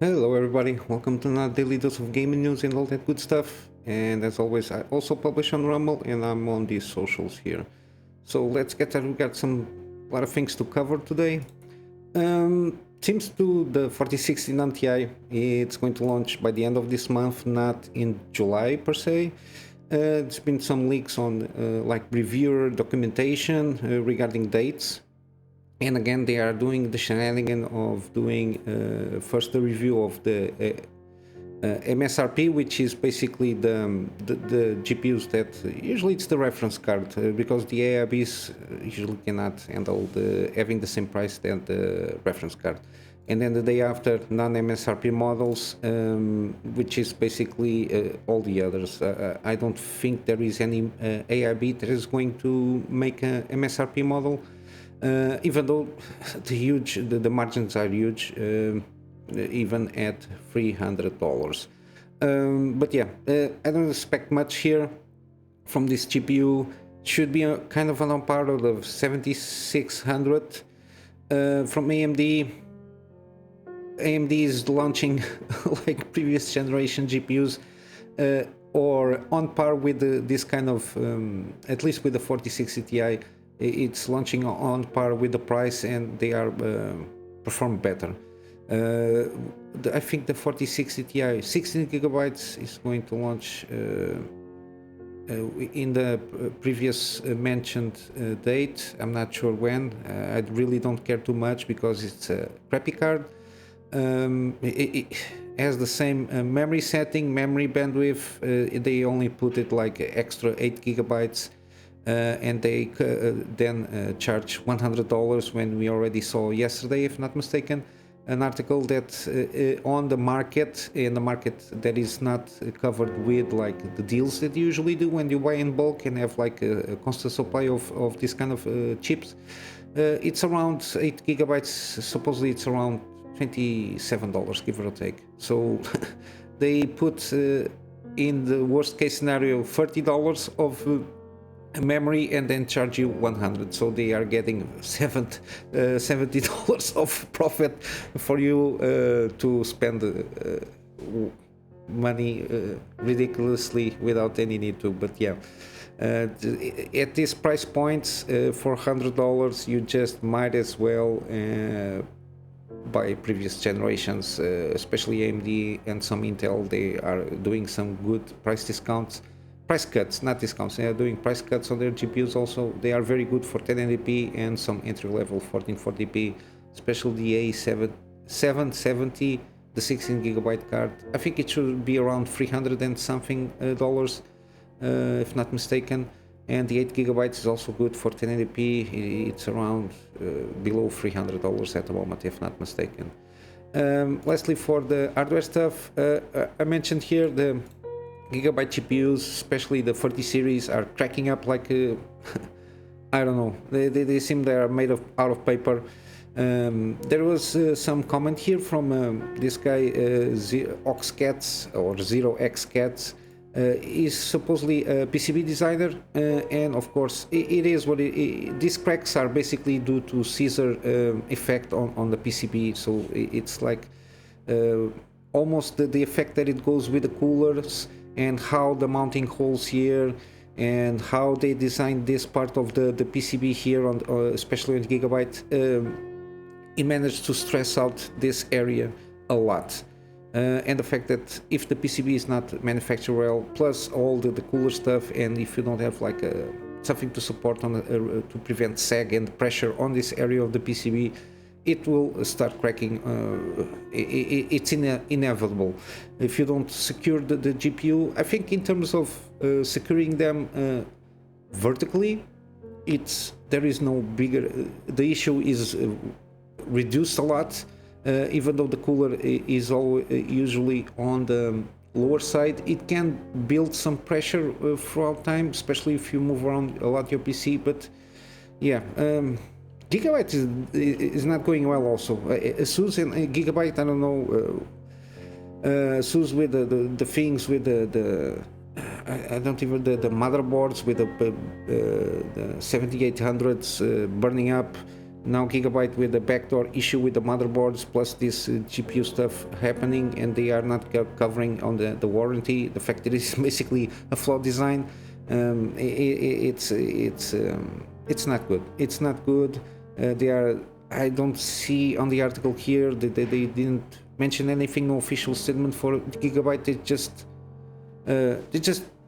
Hello everybody, welcome to another daily dose of gaming news and all that good stuff. And as always, I also publish on Rumble and I'm on these socials here. So let's get started. We got a lot of things to cover today. Seems to the 4060 Ti, it's going to launch by the end of this month, not in July per se. There's been some leaks on like reviewer documentation regarding dates. And again, they are doing the shenanigan of doing first the review of the MSRP, which is basically the GPUs that usually it's the reference card because the AIBs usually cannot handle having the same price than the reference card. And then the day after, non-MSRP models, which is basically all the others. I don't think there is any AIB that is going to make a MSRP model. Even though the margins are huge, even at $300. But yeah, I don't expect much here from this GPU. Should be kind of on par of the 7600 from AMD. AMD is launching like previous generation GPUs or on par with this kind of, at least with the 4060 Ti. It's launching on par with the price and they are perform better. I think the 4060 Ti 16 gigabytes is going to launch in the previous mentioned date. I'm not sure when. I really don't care too much because it's a preppy card. It has the same memory setting, memory bandwidth. They only put it like extra 8 gigabytes. And they then charge $100 when we already saw yesterday, if not mistaken, an article that on the market, in the market that is not covered with like the deals that you usually do when you buy in bulk and have like a constant supply of this kind of chips. It's around 8 gigabytes, supposedly it's around $27, give or take. So they put in the worst case scenario $30 of memory and then charge you 100, so they are getting $70 of profit for you to spend money ridiculously without any need to. But yeah, at this price points for $100 you just might as well buy previous generations, especially AMD and some Intel. They are doing some good price discounts. Price cuts, not discounts. They are doing price cuts on their GPUs also. They are very good for 1080p and some entry-level 1440p, especially the A770, the 16 gigabyte card. I think it should be around 300 and something dollars, if not mistaken. And the 8 gigabytes is also good for 1080p. It's around below $300 at the moment, if not mistaken. Lastly, for the hardware stuff, I mentioned here the Gigabyte GPUs, especially the 40 series, are cracking up like I don't know. They seem they are made out of paper. There was some comment here from this guy Oxcats or 0xcats. Is supposedly a PCB designer, and of course it is what these cracks are basically due to scissor effect on the PCB. So it's like almost the effect that it goes with the coolers and how the mounting holes here and how they designed this part of the PCB here on especially on Gigabyte. It managed to stress out this area a lot. And the fact that if the PCB is not manufactured well, plus all the cooler stuff, and if you don't have like something to support on to prevent sag and pressure on this area of the PCB, it will start cracking. It's inevitable if you don't secure the GPU. I think in terms of securing them vertically, there is no bigger. The issue is reduced a lot. Even though the cooler is usually on the lower side, it can build some pressure throughout time, especially if you move around a lot your PC. But yeah, Gigabyte is not going well also. ASUS and Gigabyte, I don't know, ASUS with the things with I don't even the motherboards with the 7800s burning up. now Gigabyte with the backdoor issue with the motherboards, plus this GPU stuff happening, and they are not covering on the warranty. The fact that it's basically a flawed design, it's not good. It's not good. They are. I don't see on the article here that they didn't mention anything, no official statement for Gigabyte. They just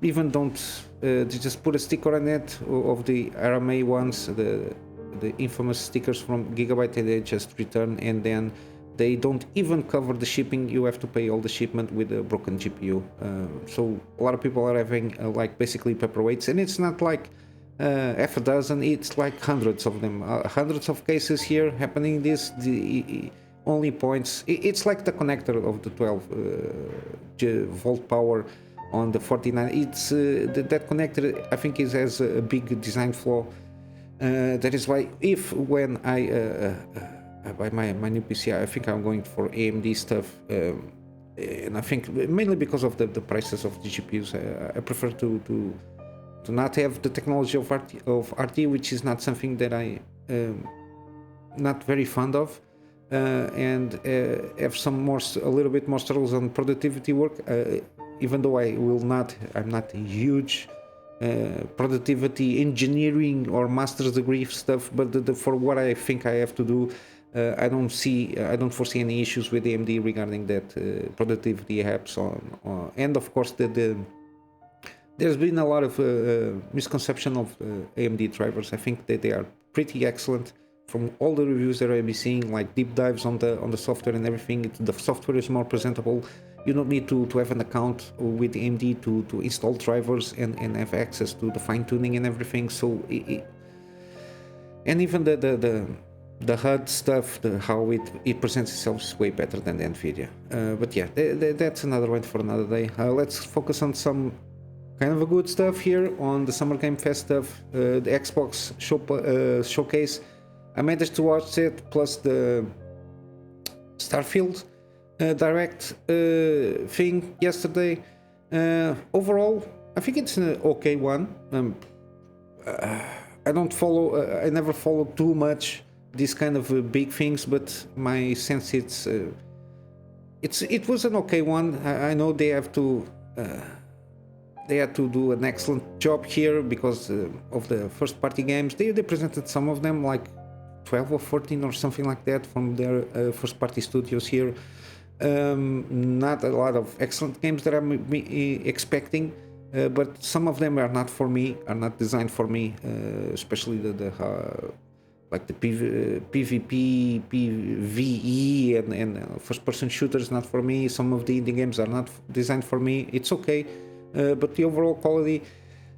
even don't. They just put a sticker on it of the RMA ones, the infamous stickers from Gigabyte, and they just return, and then they don't even cover the shipping. You have to pay all the shipment with a broken GPU. So a lot of people are having like basically paperweights, and it's not like half a dozen, it's like hundreds of them, hundreds of cases here happening. This the only points, it's like the connector of the 12 volt power on the 49. It's that connector, I think, has a big design flaw. That is why when I buy my new PC, I think I'm going for AMD stuff, and I think mainly because of the prices of the GPUs. I prefer to not have the technology of RT, which is not something that I not very fond of, and have a little bit more struggles on productivity work. Even though I'm not a huge productivity engineering or master's degree stuff, but for what I think I have to do, I don't foresee any issues with AMD regarding that productivity apps on and of course there's been a lot of misconception of AMD drivers. I think that they are pretty excellent from all the reviews that I've been seeing, like deep dives on the software and everything. The software is more presentable. You don't need to have an account with AMD to install drivers and have access to the fine-tuning and everything. So and even the HUD stuff, how it presents itself is way better than the NVIDIA. But yeah, that's another one for another day. Let's focus on some kind of a good stuff here on the Summer Game Fest stuff. The Xbox showcase, I managed to watch it, plus the Starfield direct thing yesterday. Overall, I think it's an okay one. I never follow too much these kind of big things, but my sense it was an okay one. I know they had to do an excellent job here because of the first party games. They presented some of them, like 12 or 14 or something like that, from their first party studios here. Not a lot of excellent games that I'm expecting, but some of them are not for me, are not designed for me, especially like the PvP, PvE and first person shooters, not for me. Some of the indie games are not designed for me. It's okay, but the overall quality,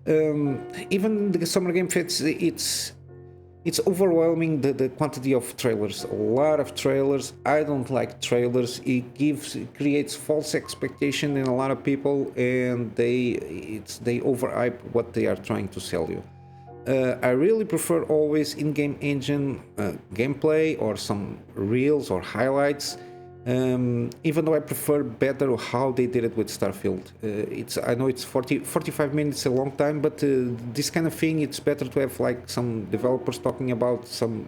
even the Summer Game Fest, it's overwhelming, the quantity of trailers. A lot of trailers. I don't like trailers. It creates false expectation in a lot of people, and they overhype what they are trying to sell you. I really prefer always in-game engine gameplay or some reels or highlights. Even though I prefer better how they did it with Starfield. I know it's 45 minutes, a long time, but this kind of thing, it's better to have like some developers talking about some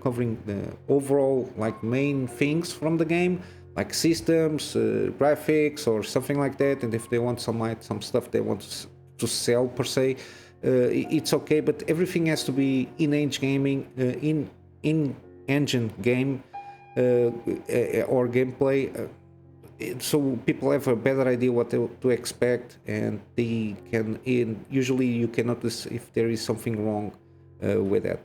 covering the overall like main things from the game, like systems, graphics or something like that. And if they want some stuff they want to sell per se, it's okay, but everything has to be in-engine gaming, in-engine game, or gameplay, so people have a better idea what to expect, and they can. Usually, you can notice if there is something wrong with that.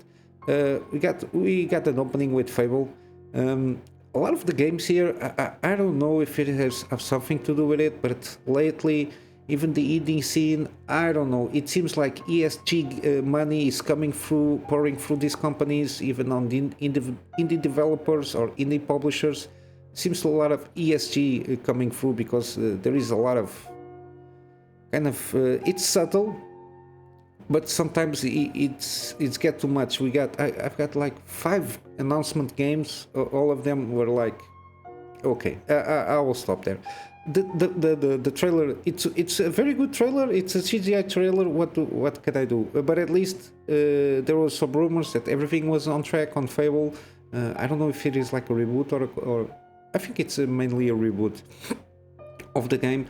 We got an opening with Fable. A lot of the games here, I don't know if it has something to do with it, but lately, even the indie scene, I don't know. It seems like ESG money is pouring through these companies, even on the indie developers or indie publishers. Seems a lot of ESG coming through because there is a lot of kind of. It's subtle, but sometimes it's get too much. I've got like 5 announcement games. All of them were like, okay, I will stop there. the trailer, it's a very good trailer. It's a CGI trailer. What can I do? But at least there was some rumors that everything was on track on Fable. I don't know if it is like a reboot or I think it's mainly a reboot of the game.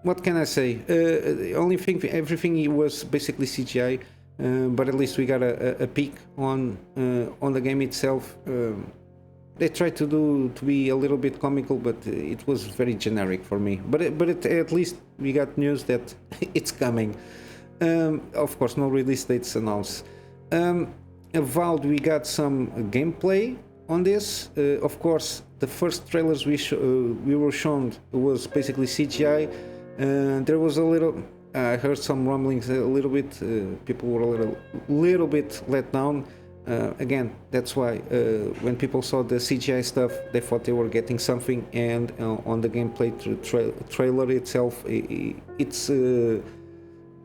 What can I say? The only thing, everything was basically CGI, but at least we got a peek on the game itself. They tried to be a little bit comical, but it was very generic for me. But at least we got news that it's coming. Of course, no release dates announced. Avowed, we got some gameplay on this. Of course, the first trailers we were shown was basically CGI. There was a little. I heard some rumblings a little bit. People were a little bit let down. Again, that's why when people saw the CGI stuff, they thought they were getting something, and on the gameplay trailer itself, it's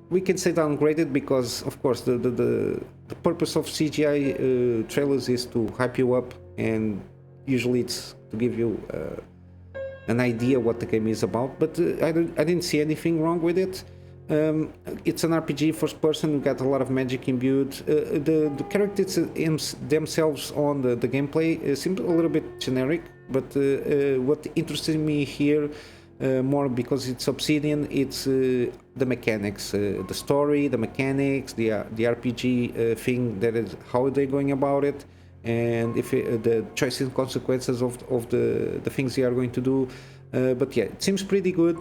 we can say downgraded because, of course, the purpose of CGI trailers is to hype you up, and usually it's to give you an idea what the game is about. But I didn't see anything wrong with it. It's an RPG first person. We got a lot of magic imbued. The characters themselves on the gameplay seem a little bit generic, but what interested me here more, because it's Obsidian, it's the mechanics, the story, the mechanics, the RPG thing, that is how they're going about it, and if the choices and consequences of the things they are going to do. But yeah, it seems pretty good.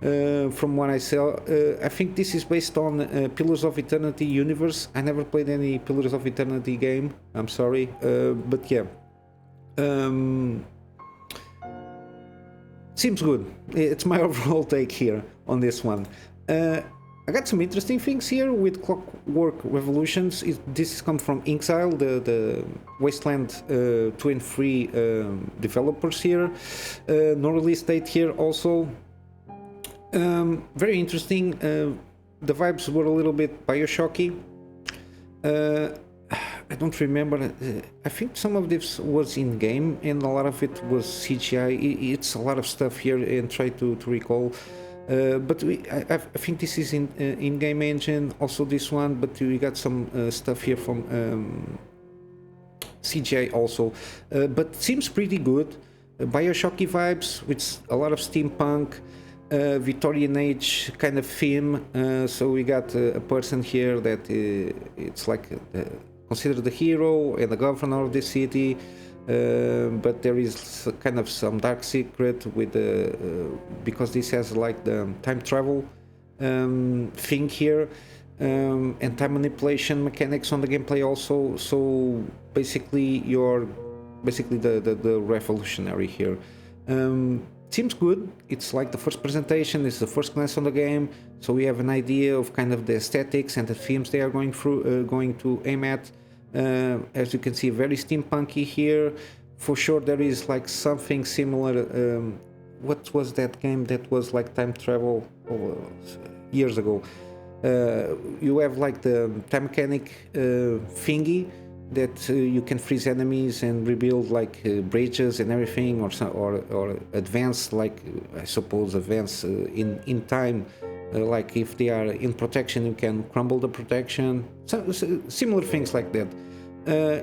From what I saw, I think this is based on Pillars of Eternity universe. I never played any Pillars of Eternity game, I'm sorry, but yeah, seems good. It's my overall take here on this one. I got some interesting things here with Clockwork Revolutions. This comes from Exile, the Wasteland 2 and 3 developers here. No release date here also. Very interesting. The vibes were a little bit Bioshocky. I don't remember. I think some of this was in game and a lot of it was CGI. It's a lot of stuff here, and try to recall. But I think this is in game engine. Also this one, but we got some stuff here from CGI also. But seems pretty good. Bioshocky vibes with a lot of steampunk. Victorian age kind of theme. So we got a person here that it's like considered the hero and the governor of the city, but there is kind of some dark secret with because this has like the time travel thing here, and time manipulation mechanics on the gameplay also. So basically you're the revolutionary here. Seems good. It's like the first presentation, it's the first glance on the game, so we have an idea of kind of the aesthetics and the themes they are going to aim at. As you can see, very steampunky here. For sure there is like something similar. What was that game that was like time travel years ago? You have like the time mechanic thingy that you can freeze enemies and rebuild like bridges and everything, or advance, like I suppose advance in time, like if they are in protection you can crumble the protection, so similar things like that.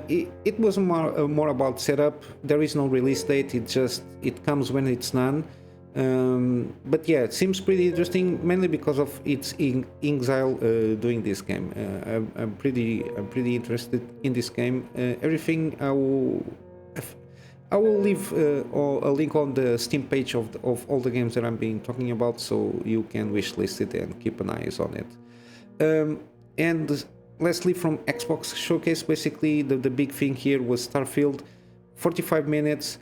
It was more about setup. There is no release date, it comes when it's done. But yeah, it seems pretty interesting, mainly because of it's in Exile doing this game. I'm pretty interested in this game. Everything I will leave a link on the Steam page of all the games that I'm being talking about, so you can wishlist it and keep an eye on it. And lastly, from Xbox Showcase, basically the big thing here was Starfield. 45 minutes.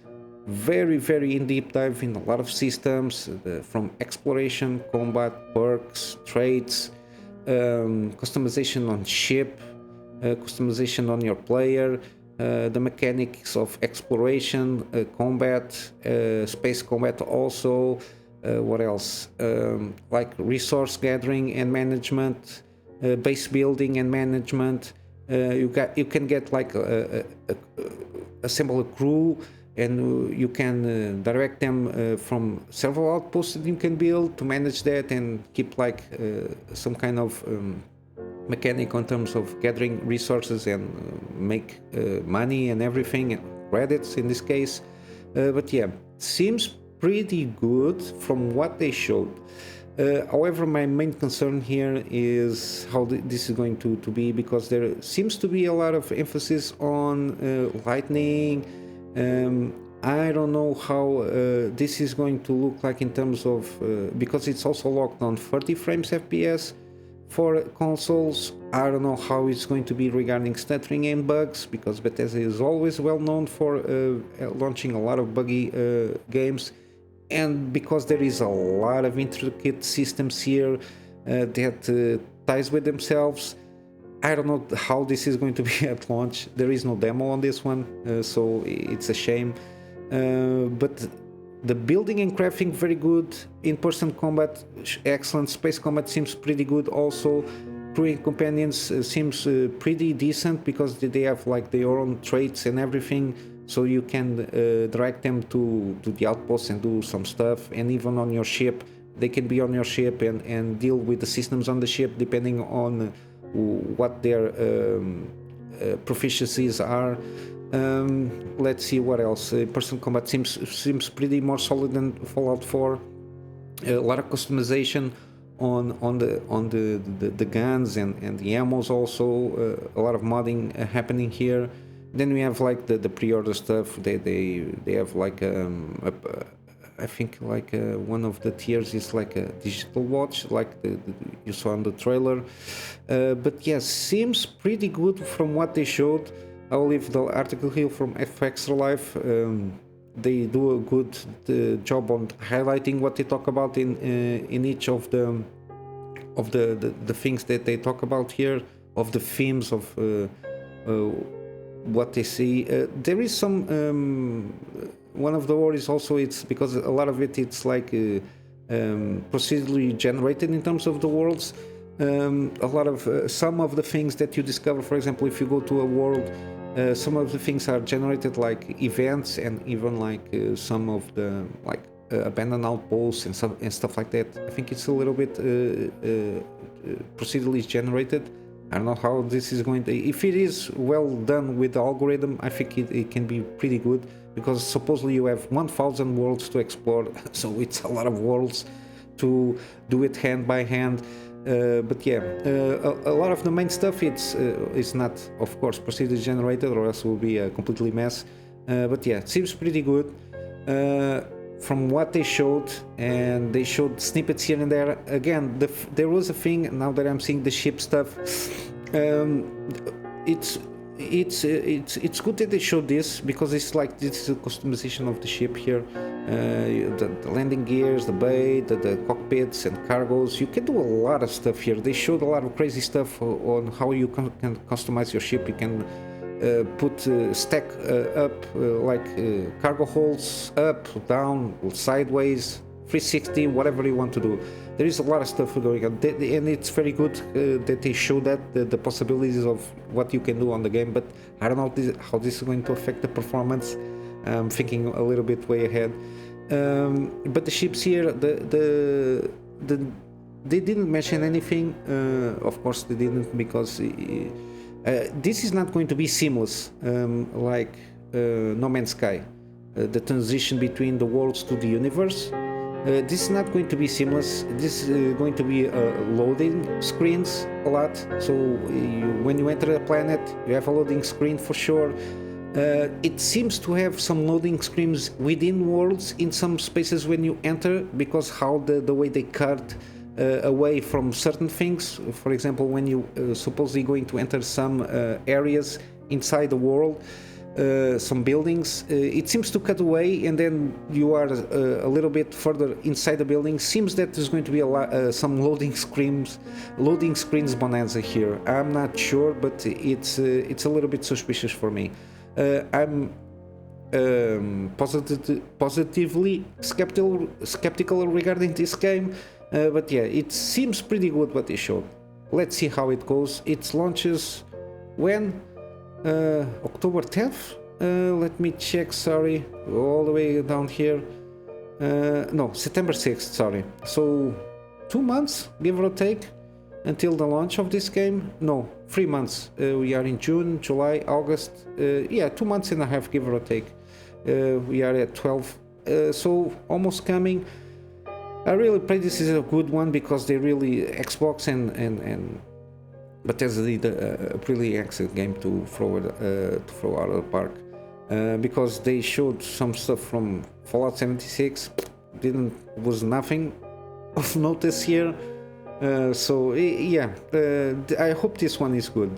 Very in deep dive in a lot of systems, from exploration, combat, perks, traits, customization on ship, customization on your player, the mechanics of exploration, combat, space combat also. What else? Like resource gathering and management, base building and management. You can get like assemble a crew. and you can direct them from several outposts that you can build to manage that and keep like some kind of mechanic in terms of gathering resources and make money and everything, and credits in this case. But yeah, seems pretty good from what they showed. However, my main concern here is how this is going to be, because there seems to be a lot of emphasis on lightning. I don't know how this is going to look like in terms of because it's also locked on 30 frames FPS for consoles. I don't know how it's going to be regarding stuttering and bugs, because Bethesda is always well known for launching a lot of buggy games, and because there is a lot of intricate systems here that ties with themselves. I don't know how this is going to be at launch. There is no demo on this one, so it's a shame. But the building and crafting very good, in-person combat excellent, space combat seems pretty good also. Crew and companions seems pretty decent, because they have like their own traits and everything, so you can direct them to the outposts and do some stuff. And even on your ship, they can be on your ship and deal with the systems on the ship depending on what their proficiencies are. Let's see what else. Person combat seems pretty more solid than Fallout 4. A lot of customization on the guns and the ammos also. A lot of modding happening here. Then we have like the pre-order stuff. They have like I think like one of the tiers is like a digital watch, like you saw on the trailer. But yeah, seems pretty good from what they showed. I'll leave the article here from FXtra Life. They do a good job on highlighting what they talk about in each of the things that they talk about here, of the themes of what they see. There is some one of the worries also, it's because a lot of it's like procedurally generated in terms of the worlds. A lot of some of the things that you discover, for example, if you go to a world, some of the things are generated like events, and even like some of the like abandoned outposts and stuff like that. I think it's a little bit procedurally generated. I don't know how this is going to... If it is well done with the algorithm, I think it can be pretty good, because supposedly you have 1,000 worlds to explore, so it's a lot of worlds to do it hand by hand. But yeah, a lot of the main stuff it's not, of course, procedurally generated, or else it will be a completely mess. But yeah, it seems pretty good. From what they showed, and they showed snippets here and there. Again, there was a thing, now that I'm seeing the ship stuff, it's good that they showed this, because it's like, this is a customization of the ship here. The landing gears, the bay, the cockpits and cargos. You can do a lot of stuff here. They showed a lot of crazy stuff on how you can customize your ship. You can stack up like cargo holds, up, down, sideways, 360, whatever you want to do. There is a lot of stuff going on, and it's very good that they show that the possibilities of what you can do on the game. But I don't know how this is going to affect the performance. I'm thinking a little bit way ahead. But the ships here, they didn't mention anything. Of course, they didn't, because this is not going to be seamless like No Man's Sky. The transition between the worlds to the universe. This is not going to be seamless. This is going to be loading screens a lot. So when you enter a planet, you have a loading screen for sure. It seems to have some loading screens within worlds in some spaces when you enter, because how the way they cut away from certain things. For example, when you supposedly going to enter some areas inside the world, some buildings, it seems to cut away, and then you are a little bit further inside the building. Seems that there's going to be some loading screens bonanza here. I'm not sure, but it's a little bit suspicious for me. I'm positively skeptical regarding this game, but yeah, it seems pretty good what they showed. Let's see how it goes. It launches when? October 10th, Let me check, sorry, all the way down here. No, September 6th, sorry. So 2 months, give or take, until the launch of this game. No, 3 months. We are in June, July, August. Yeah, 2 months and a half, give or take. We are at 12, so almost coming. I really pray this is a good one because they really Xbox and Bethesda did a really excellent game to throw out of the park. Because they showed some stuff from Fallout 76, was nothing of notice here. So yeah, I hope this one is good.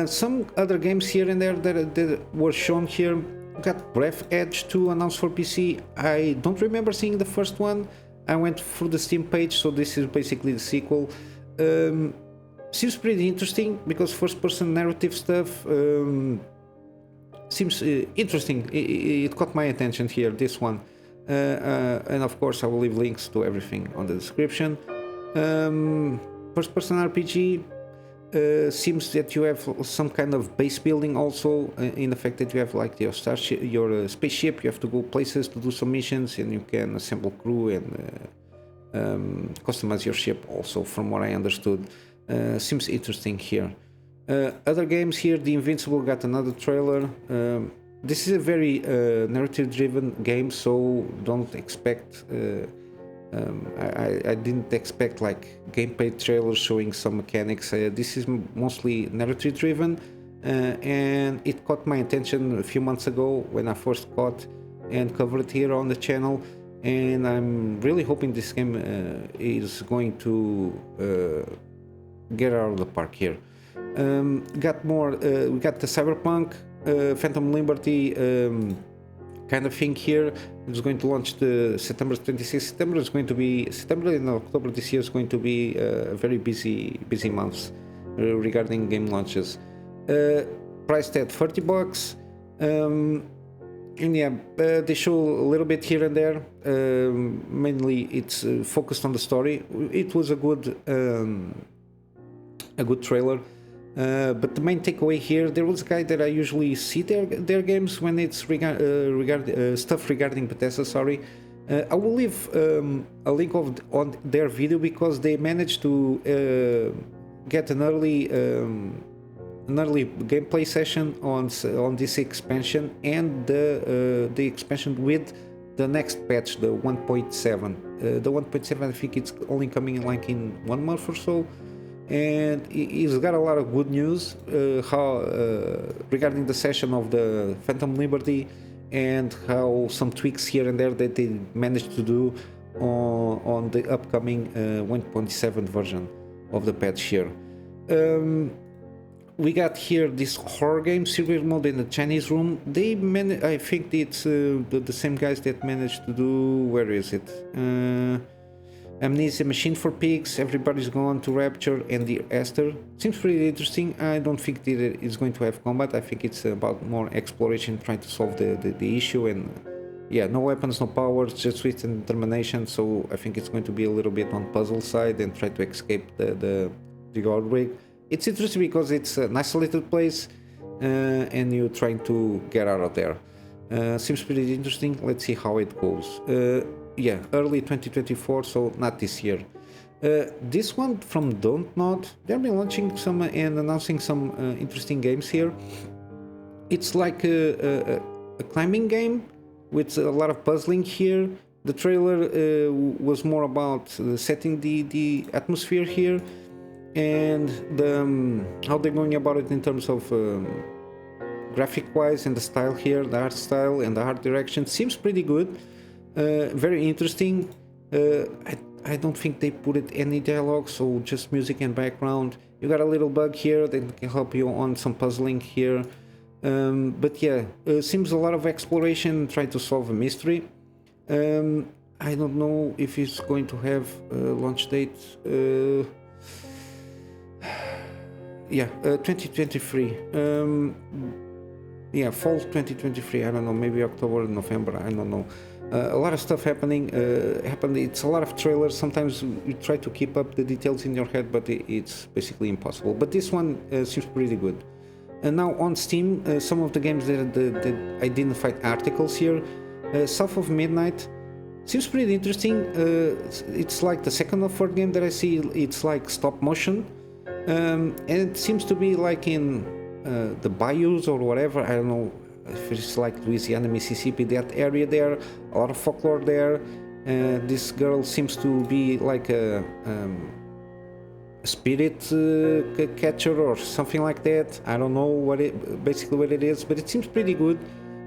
Some other games here and there that were shown here. Got Breathedge 2 announced for PC. I don't remember seeing the first one. I went through the Steam page, so this is basically the sequel. Seems pretty interesting because first-person narrative stuff seems interesting. It caught my attention here, this one. And of course, I will leave links to everything on the description. First-person RPG. Seems that you have some kind of base building also, in the fact that you have like your starship, your spaceship. You have to go places to do some missions, and you can assemble crew and customize your ship also, from what I understood. Seems interesting here. Other games here, the Invincible got another trailer. This is a very narrative driven game, so don't expect I didn't expect like gameplay trailers showing some mechanics. This is mostly narrative driven, and it caught my attention a few months ago when I first caught and covered it here on the channel, and I'm really hoping this game is going to get out of the park here. Got more, we got the Cyberpunk Phantom Liberty kind of thing here. It's going to launch the September 26th. September and October this year is going to be very busy months regarding game launches. Priced at $30. And yeah, they show a little bit here and there. Mainly it's focused on the story. It was a good trailer. But the main takeaway here, there was a guy that I usually see their games when it's stuff regarding Bethesda. Sorry, I will leave a link on their video because they managed to get an early gameplay session on this expansion and the expansion with the next patch, the 1.7. The 1.7, I think it's only coming like in 1 month or so. And he's got a lot of good news regarding the session of the Phantom Liberty and how some tweaks here and there that they managed to do on the upcoming 1.7 version of the patch here. We got here this horror game, Serial Mode in the Chinese Room. I think it's the same guys that managed to do, where is it? Amnesia, Machine for Pigs, Everybody's Gone to Rapture, and the Esther. Seems pretty interesting. I don't think that it's going to have combat. I think it's about more exploration, trying to solve the issue, and yeah, no weapons, no powers, just wit and determination. So I think it's going to be a little bit on puzzle side and try to escape the outbreak. It's interesting because it's an isolated place and you're trying to get out of there. Seems pretty interesting. Let's see how it goes. Yeah, early 2024, so not this year. This one from Don't Nod, they've been launching some and announcing some interesting games here. It's like a climbing game with a lot of puzzling here. The trailer was more about setting the atmosphere here and how they're going about it in terms of graphic wise and the style here, the art style and the art direction. Seems pretty good. Very interesting. I don't think they put it any dialogue, so just music and background. You got a little bug here that can help you on some puzzling here. But yeah, seems a lot of exploration, trying to solve a mystery. I don't know if it's going to have a launch date. Yeah, 2023. Yeah, fall 2023. I don't know, maybe October, November. I don't know. A lot of stuff happened. It's a lot of trailers. Sometimes you try to keep up the details in your head, but it's basically impossible. But this one seems pretty good. And now on Steam, some of the games that I didn't find articles here. South of Midnight seems pretty interesting. It's like the second or third game that I see. It's like stop motion, and it seems to be like in the bayous or whatever. I don't know if it's like Louisiana, Mississippi, that area there. A lot of folklore there. This girl seems to be like a spirit catcher or something like that. I don't know basically what it is, but it seems pretty good.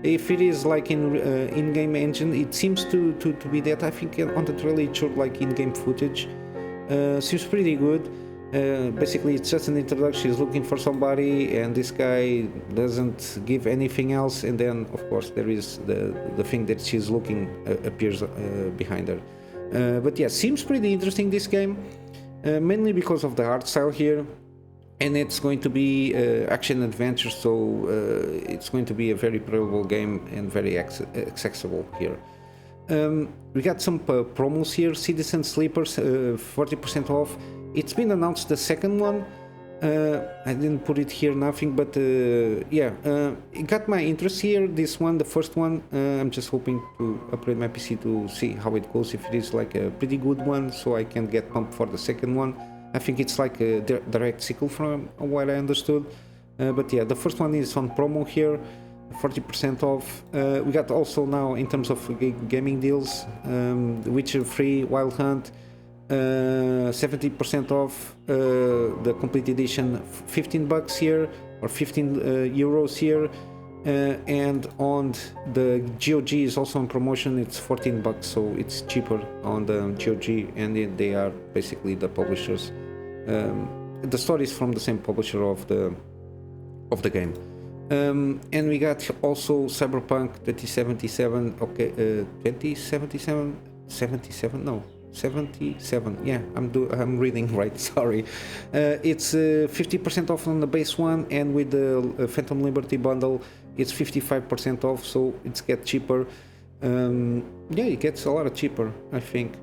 If it is like in-game engine, it seems to be that. I think on the trailer it showed like in-game footage. Seems pretty good. Basically it's just an introduction. She's looking for somebody and this guy doesn't give anything else, and then of course there is the thing that she's looking appears behind her. But yeah, seems pretty interesting, this game. Mainly because of the art style here, and it's going to be action adventure, so it's going to be a very playable game and very accessible here. We got some promos here. Citizen Sleepers, 40% off. It's been announced the second one. I didn't put it here, nothing, but yeah, it got my interest here. This one, the first one, I'm just hoping to upgrade my PC to see how it goes, if it is like a pretty good one, so I can get pumped for the second one. I think it's like a direct sequel from what I understood. But yeah, the first one is on promo here, 40% off. We got also now, in terms of gaming deals, The Witcher 3 Wild Hunt, 70% off, the complete edition, $15 here, or 15 euros here, and on the GOG is also on promotion. It's $14, so it's cheaper on the GOG, and they are basically the publishers. The story is from the same publisher of the game. And we got also Cyberpunk 2077. Okay, 2077, 77, no. 77, yeah, I'm reading right, sorry. It's 50% off on the base one, and with the Phantom Liberty bundle it's 55% off, so it's get cheaper. Yeah, it gets a lot cheaper, I think.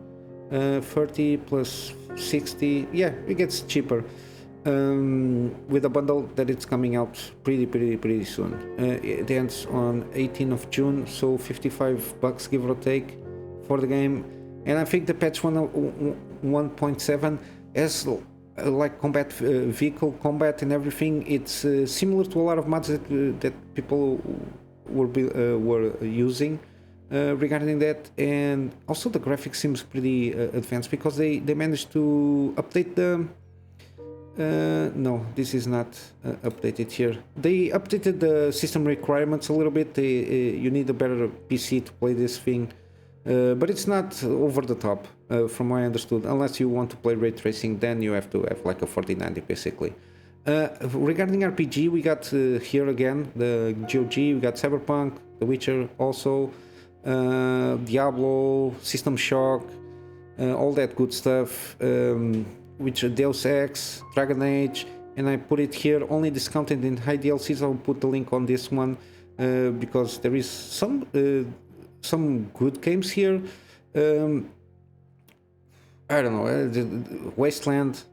30 plus 60, yeah, it gets cheaper. With a bundle that it's coming out pretty soon. It ends on 18th of June, so $55 give or take for the game. And I think the patch 1.7 has like combat, vehicle combat and everything. It's similar to a lot of mods that people were using regarding that. And also the graphics seems pretty advanced, because they managed to update the... no, this is not updated here. They updated the system requirements a little bit. You need a better PC to play this thing. But it's not over the top, from what I understood. Unless you want to play ray tracing, then you have to have like a 4090 basically. Regarding RPG, we got here again the GOG, we got Cyberpunk, The Witcher also, Diablo, System Shock, all that good stuff, Witcher, Deus Ex, Dragon Age, and I put it here only discounted in high DLCs. I'll put the link on this one because there is some good games here. I don't know, Wasteland,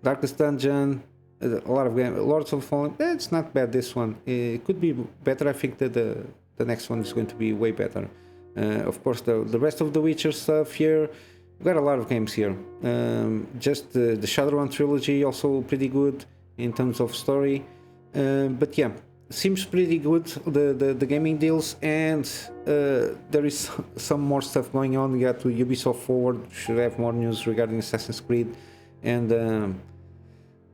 Darkest Dungeon, a lot of games, Lords of Fallen. It's not bad, this one. It could be better. I think that the next one is going to be way better. Of course, the rest of the Witcher stuff here, we got a lot of games here. Just the Shadowrun trilogy, also pretty good in terms of story. But yeah, seems pretty good, the gaming deals, and there is some more stuff going on. We got to Ubisoft Forward, should have more news regarding Assassin's Creed, and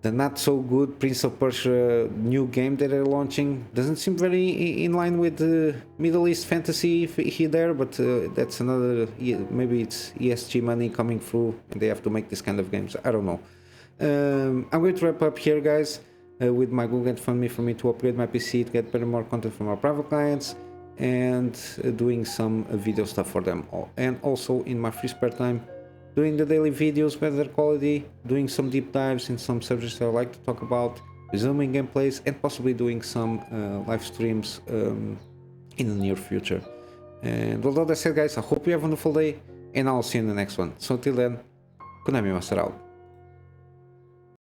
the not so good Prince of Persia new game that they're launching. Doesn't seem very in line with Middle East fantasy here there, but that's another, maybe it's ESG money coming through and they have to make this kind of games. I don't know. I'm going to wrap up here, guys. With my Google GoFundMe for me to upgrade my PC to get better, more content from our private clients, and doing some video stuff for them all. And also in my free spare time, doing the daily videos, better quality, doing some deep dives in some subjects that I like to talk about, resuming gameplays, and possibly doing some live streams in the near future. And with all that said, guys, I hope you have a wonderful day, and I'll see you in the next one. So until then, Kunamy Master out.